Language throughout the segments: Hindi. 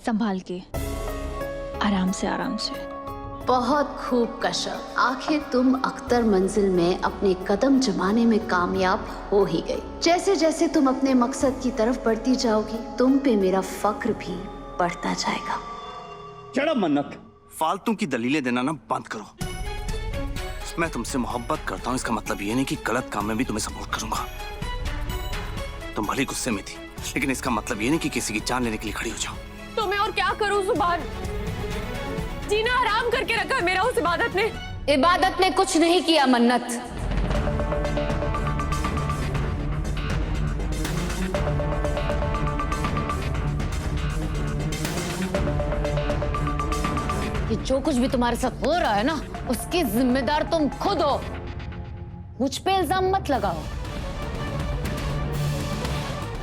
संभाल के, आराम से आराम से। बहुत खूब कश्यप, आखिर तुम अख्तर मंजिल में अपने कदम जमाने में कामयाब हो ही गई। जैसे जैसे तुम अपने मकसद की तरफ बढ़ती जाओगी, तुम पे मेरा फक्र भी बढ़ता जाएगा। चढ़ा मन्नत, फालतू की दलीलें देना ना बंद करो। मैं तुमसे मोहब्बत करता हूँ, इसका मतलब ये नहीं कि गलत काम में भी तुम्हें सपोर्ट करूंगा। तुम भले गुस्से में थी, लेकिन इसका मतलब ये नहीं कि किसी की जान लेने के लिए खड़ी हो जाओ। तो मैं और क्या करूं सुभान? जीना हराम करके रखा है मेरा उस इबादत ने। इबादत ने कुछ नहीं किया मन्नत। कि जो कुछ भी तुम्हारे साथ हो रहा है ना, उसकी जिम्मेदार तुम खुद हो। मुझ पे इल्जाम मत लगाओ।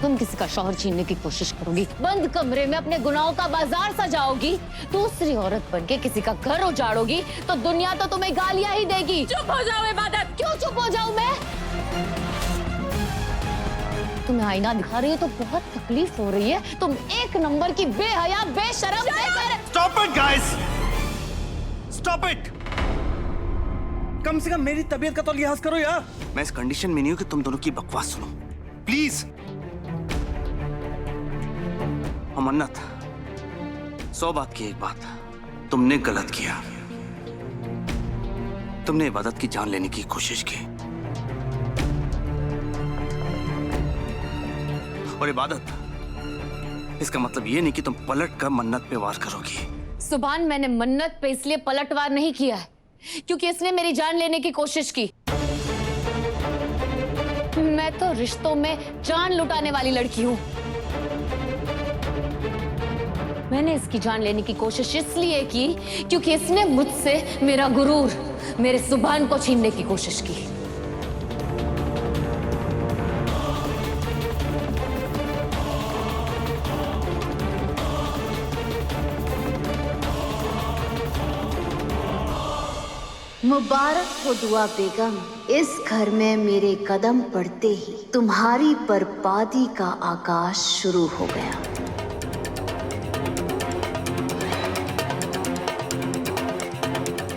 तुम किसी का शौहर छीनने की कोशिश करोगी, बंद कमरे में अपने गुनाहों का बाजार सजाओगी, दूसरी औरत बनके किसी का घर उजाड़ोगी, तो दुनिया तो तुम्हें गालियां ही देगी। चुप हो जाओ इबादत। क्यों चुप हो जाऊं मैं? तुम्हें आईना दिखा रही हो तो बहुत तकलीफ हो रही है। तुम एक नंबर की बेहया, बेशरम, Stop it, guys! Stop it! कम से कम मेरी तबीयत का तो लिहाज करो यार। मैं इस कंडीशन में नहीं हूं कि तुम दोनों की बकवास सुनो, प्लीज। मन्नत, 100 बात की एक बात, तुमने गलत किया। तुमने इबादत की जान लेने की कोशिश की, और इबादत, इसका मतलब ये नहीं कि तुम पलट कर मन्नत पे वार करोगी। सुभान, मैंने मन्नत पे इसलिए पलटवार नहीं किया है क्योंकि इसने मेरी जान लेने की कोशिश की। मैं तो रिश्तों में जान लुटाने वाली लड़की हूं। मैंने इसकी जान लेने की कोशिश इसलिए की क्योंकि इसने मुझसे मेरा गुरूर, मेरे सुभान को छीनने की कोशिश की। मुबारक हो दुआ बेगम, इस घर में मेरे कदम पड़ते ही तुम्हारी बर्बादी का आगाज शुरू हो गया।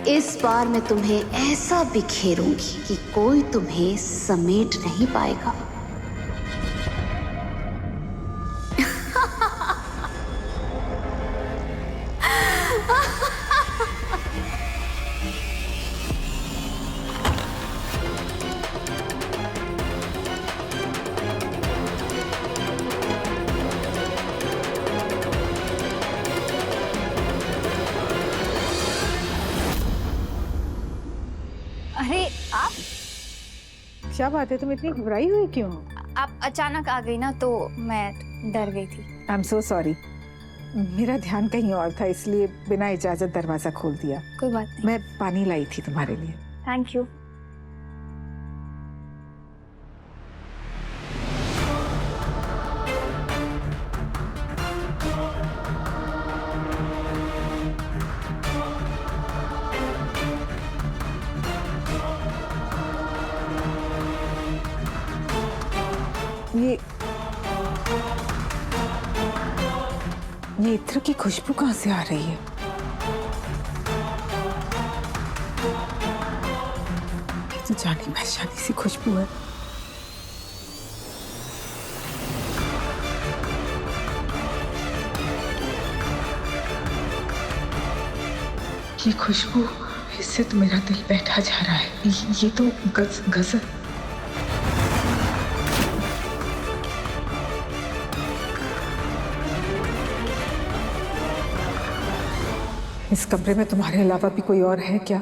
इस बार मैं तुम्हें ऐसा बिखेरूंगी कि कोई तुम्हें समेट नहीं पाएगा। अरे आप, क्या बात है, तुम इतनी घबराई हुई क्यों? आप अचानक आ गई ना तो मैं डर गई थी। आई एम सो सॉरी, मेरा ध्यान कहीं और था, इसलिए बिना इजाजत दरवाजा खोल दिया। कोई बात नहीं। मैं पानी लाई थी तुम्हारे लिए। Thank you. ये इत्र की खुशबू कहाँ से आ रही है? ये तो जानी पहचानी सी खुशबू है। ये खुशबू, इससे तो मेरा दिल बैठा जा रहा है। ये तो गजल। इस कमरे में तुम्हारे अलावा भी कोई और है क्या?